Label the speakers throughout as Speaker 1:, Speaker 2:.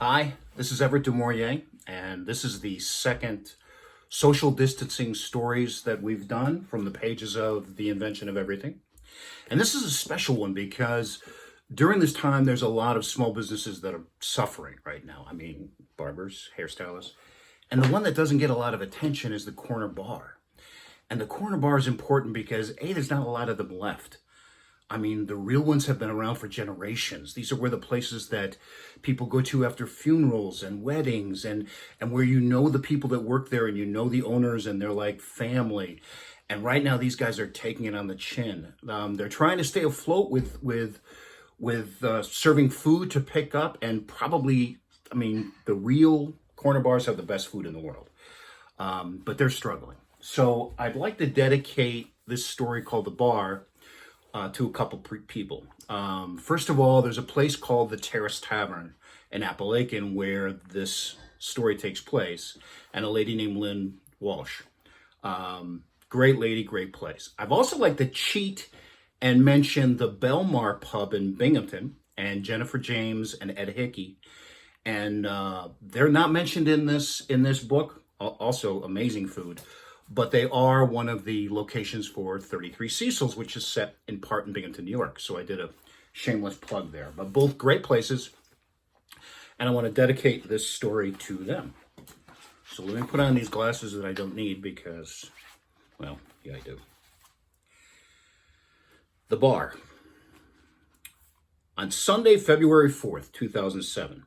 Speaker 1: Hi, this is Everett DeMaurier, and this is the second social distancing stories that we've done from the pages of The Invention of Everything. And this is a special one because during this time, there's a lot of small businesses that are suffering right now. I mean, barbers, hairstylists. And the one that doesn't get a lot of attention is the corner bar. And the corner bar is important because, A, there's not a lot of them left. I mean, the real ones have been around for generations. These are where the places that people go to after funerals and weddings and where you know the people that work there and you know the owners and they're like family. And right now, these guys are taking it on the chin. They're trying to stay afloat with serving food to pick up and probably, I mean, the real corner bars have the best food in the world, but they're struggling. So I'd like to dedicate this story called The Bar to a couple people. First of all, there's a place called the Terrace Tavern in Appalachian where this story takes place, and a lady named Lynn Walsh. Great lady, great place. I've also like to cheat and mention the Belmar pub in Binghamton and Jennifer James and Ed Hickey. And they're not mentioned in this book. Also amazing food. But they are one of the locations for 33 Cecil's, which is set in part in Binghamton, New York. So I did a shameless plug there. But both great places, and I want to dedicate this story to them. So let me put on these glasses that I don't need because, well, yeah, I do. The Bar. On Sunday, February 4th, 2007,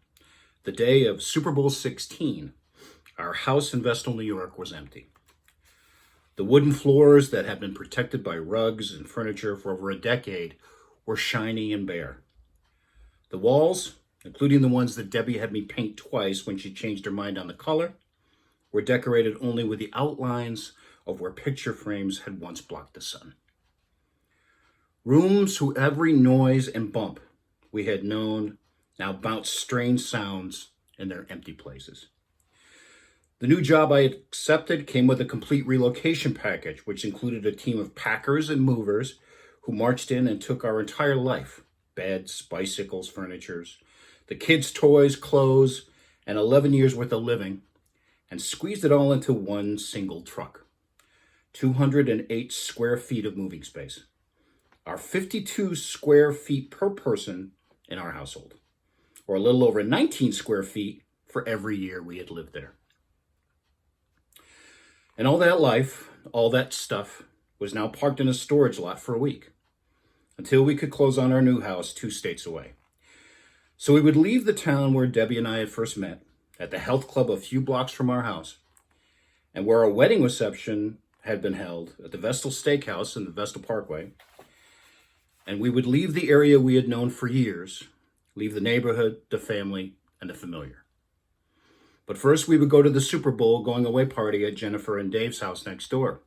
Speaker 1: the day of Super Bowl 16, our house in Vestal, New York was empty. The wooden floors that had been protected by rugs and furniture for over a decade were shiny and bare. The walls, including the ones that Debbie had me paint twice when she changed her mind on the color, were decorated only with the outlines of where picture frames had once blocked the sun. Rooms whose every noise and bump we had known now bounced strange sounds in their empty places. The new job I had accepted came with a complete relocation package, which included a team of packers and movers who marched in and took our entire life: beds, bicycles, furnitures, the kids' toys, clothes, and 11 years worth of living, and squeezed it all into one single truck. 208 square feet of moving space. Our 52 square feet per person in our household, or a little over 19 square feet for every year we had lived there. And all that life, all that stuff, was now parked in a storage lot for a week, until we could close on our new house 2 states away. So we would leave the town where Debbie and I had first met, at the health club a few blocks from our house, and where our wedding reception had been held at the Vestal Steakhouse in the Vestal Parkway. And we would leave the area we had known for years, leave the neighborhood, the family, and the familiar. But first, we would go to the Super Bowl going away party at Jennifer and Dave's house next door.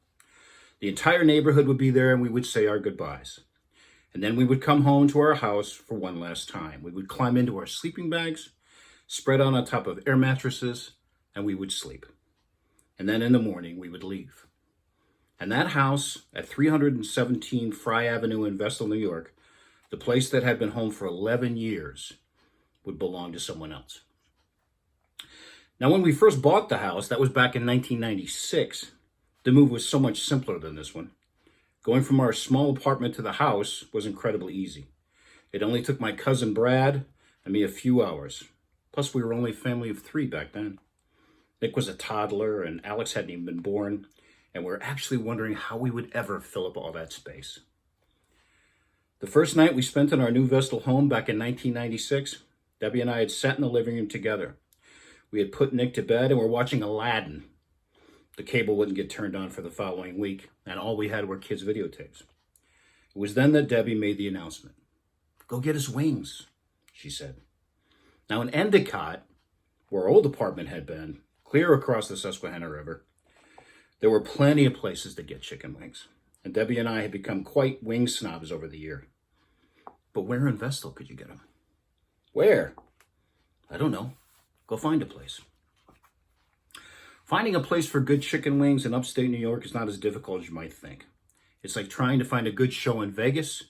Speaker 1: The entire neighborhood would be there, and we would say our goodbyes. And then we would come home to our house for one last time. We would climb into our sleeping bags, spread out on top of air mattresses, and we would sleep. And then in the morning, we would leave. And that house at 317 Fry Avenue in Vestal, New York, the place that had been home for 11 years, would belong to someone else. Now, when we first bought the house, that was back in 1996, the move was so much simpler than this one. Going from our small apartment to the house was incredibly easy. It only took my cousin Brad and me a few hours. Plus, we were only a family of 3 back then. Nick was a toddler, and Alex hadn't even been born, and we were actually wondering how we would ever fill up all that space. The first night we spent in our new Vestal home back in 1996, Debbie and I had sat in the living room together. We had put Nick to bed and were watching Aladdin. The cable wouldn't get turned on for the following week, and all we had were kids' videotapes. It was then that Debbie made the announcement. "Go get us wings," she said. Now in Endicott, where our old apartment had been, clear across the Susquehanna River, there were plenty of places to get chicken wings, and Debbie and I had become quite wing snobs over the year. But where in Vestal could you get them? Where? I don't know. Go find a place. Finding a place for good chicken wings in upstate New York is not as difficult as you might think. It's like trying to find a good show in Vegas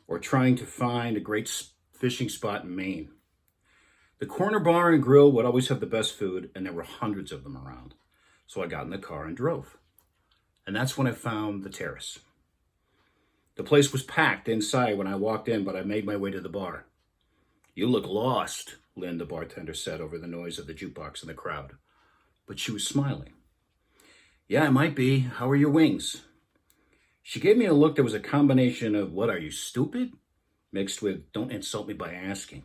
Speaker 1: or trying to find a great fishing spot in Maine. The corner bar and grill would always have the best food, and there were hundreds of them around. So I got in the car and drove. And that's when I found the terrace. The place was packed inside when I walked in, but I made my way to the bar. "You look lost," Lynn, the bartender, said over the noise of the jukebox and the crowd. But she was smiling. "Yeah, I might be. How are your wings?" She gave me a look that was a combination of, "What, are you stupid?" mixed with, "Don't insult me by asking."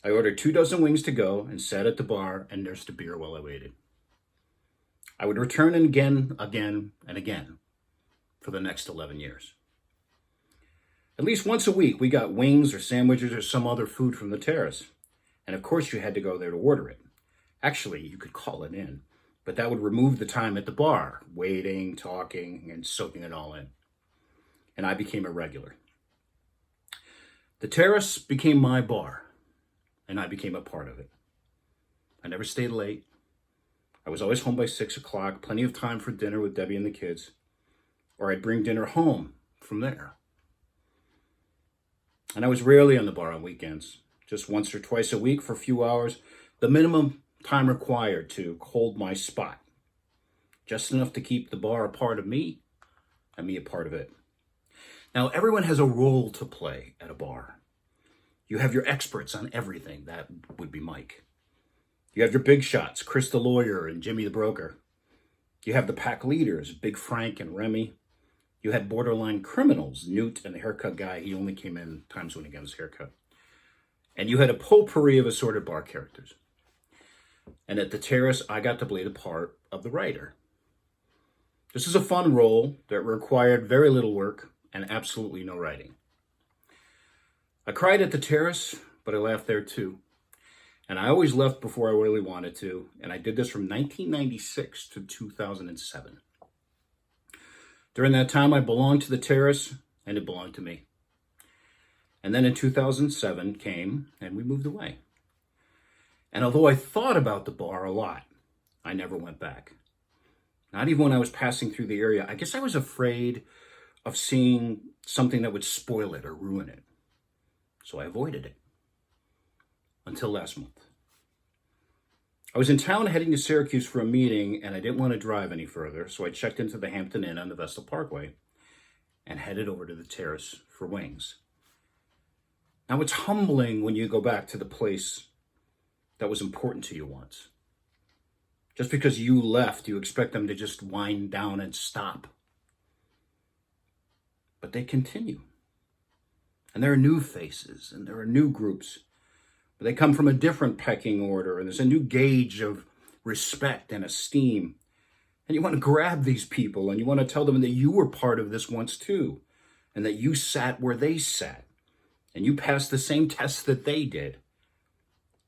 Speaker 1: I ordered 2 dozen wings to go and sat at the bar and nursed a beer while I waited. I would return again, and again for the next 11 years. At least once a week, we got wings or sandwiches or some other food from the terrace. And of course, you had to go there to order it. Actually, you could call it in, but that would remove the time at the bar, waiting, talking, and soaking it all in. And I became a regular. The terrace became my bar, and I became a part of it. I never stayed late. I was always home by 6 o'clock, plenty of time for dinner with Debbie and the kids, or I'd bring dinner home from there. And I was rarely on the bar on weekends, just once or twice a week for a few hours, the minimum time required to hold my spot. Just enough to keep the bar a part of me and me a part of it. Now, everyone has a role to play at a bar. You have your experts on everything. That would be Mike. You have your big shots, Chris the lawyer and Jimmy the broker. You have the pack leaders, Big Frank and Remy. You had borderline criminals, Newt and the haircut guy. He only came in times when he got his haircut. And you had a potpourri of assorted bar characters. And at the terrace, I got to play the part of the writer. This is a fun role that required very little work and absolutely no writing. I cried at the terrace, but I laughed there too. And I always left before I really wanted to. And I did this from 1996 to 2007. During that time, I belonged to the terrace, and it belonged to me. And then in 2007 came, and we moved away. And although I thought about the bar a lot, I never went back. Not even when I was passing through the area. I guess I was afraid of seeing something that would spoil it or ruin it. So I avoided it. Until last month. I was in town heading to Syracuse for a meeting, and I didn't want to drive any further, so I checked into the Hampton Inn on the Vestal Parkway and headed over to the terrace for wings. Now, it's humbling when you go back to the place that was important to you once. Just because you left, you expect them to just wind down and stop. But they continue. And there are new faces, and there are new groups. But they come from a different pecking order, and there's a new gauge of respect and esteem. And you want to grab these people, and you want to tell them that you were part of this once too, and that you sat where they sat, and you passed the same tests that they did,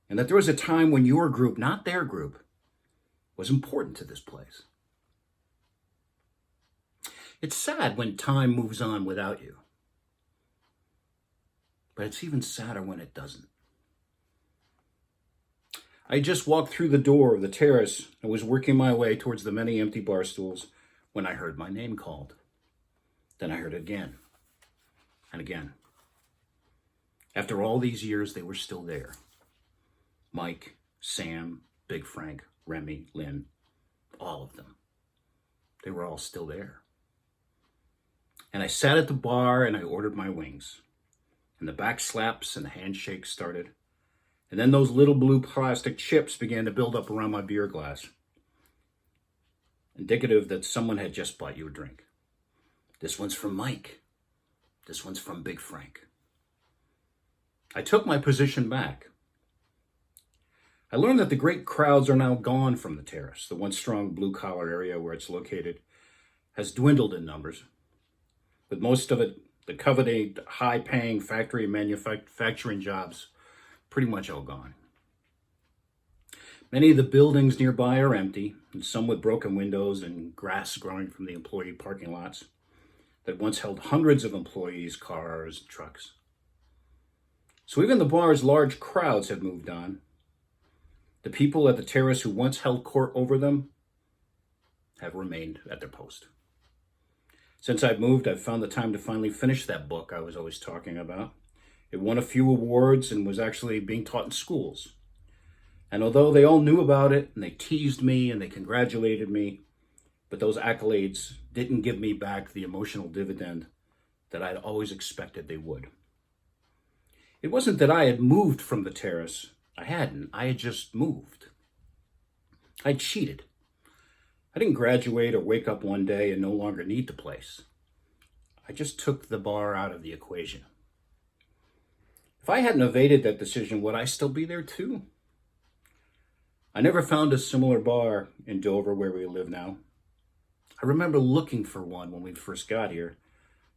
Speaker 1: and that there was a time when your group, not their group, was important to this place. It's sad when time moves on without you, but it's even sadder when it doesn't. I just walked through the door of the terrace and was working my way towards the many empty bar stools when I heard my name called. Then I heard it again and again. After all these years, they were still there. Mike, Sam, Big Frank, Remy, Lynn, all of them. They were all still there. And I sat at the bar and I ordered my wings. And the back slaps and the handshakes started. And then those little blue plastic chips began to build up around my beer glass. Indicative that someone had just bought you a drink. This one's from Mike. This one's from Big Frank. I took my position back. I learned that the great crowds are now gone from the terrace. The once strong blue-collar area where it's located has dwindled in numbers. With most of it, the coveted, high-paying factory and manufacturing jobs pretty much all gone. Many of the buildings nearby are empty, and some with broken windows and grass growing from the employee parking lots that once held hundreds of employees, cars, and trucks. So even the bar's large crowds have moved on. The people at the terrace who once held court over them have remained at their post. Since I've moved, I've found the time to finally finish that book I was always talking about. It won a few awards and was actually being taught in schools. And although they all knew about it and they teased me and they congratulated me, but those accolades didn't give me back the emotional dividend that I'd always expected they would. It wasn't that I had moved from the terrace. I hadn't. I had just moved. I cheated. I didn't graduate or wake up one day and no longer need the place. I just took the bar out of the equation. If I hadn't evaded that decision, would I still be there too? I never found a similar bar in Dover where we live now. I remember looking for one when we first got here,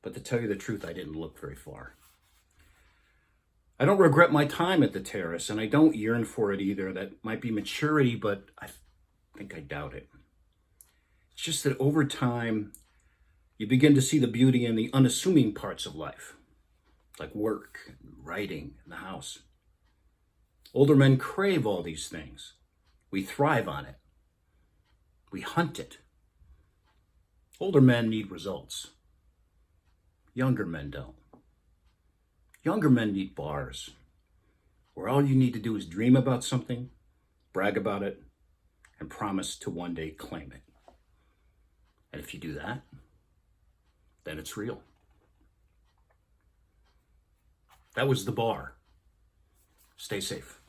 Speaker 1: but to tell you the truth, I didn't look very far. I don't regret my time at the terrace, and I don't yearn for it either. That might be maturity, but I think I doubt it. It's just that over time, you begin to see the beauty in the unassuming parts of life, like work, and writing, and the house. Older men crave all these things. We thrive on it. We hunt it. Older men need results. Younger men don't. Younger men need bars, where all you need to do is dream about something, brag about it, and promise to one day claim it. And if you do that, then it's real. That was the bar. Stay safe.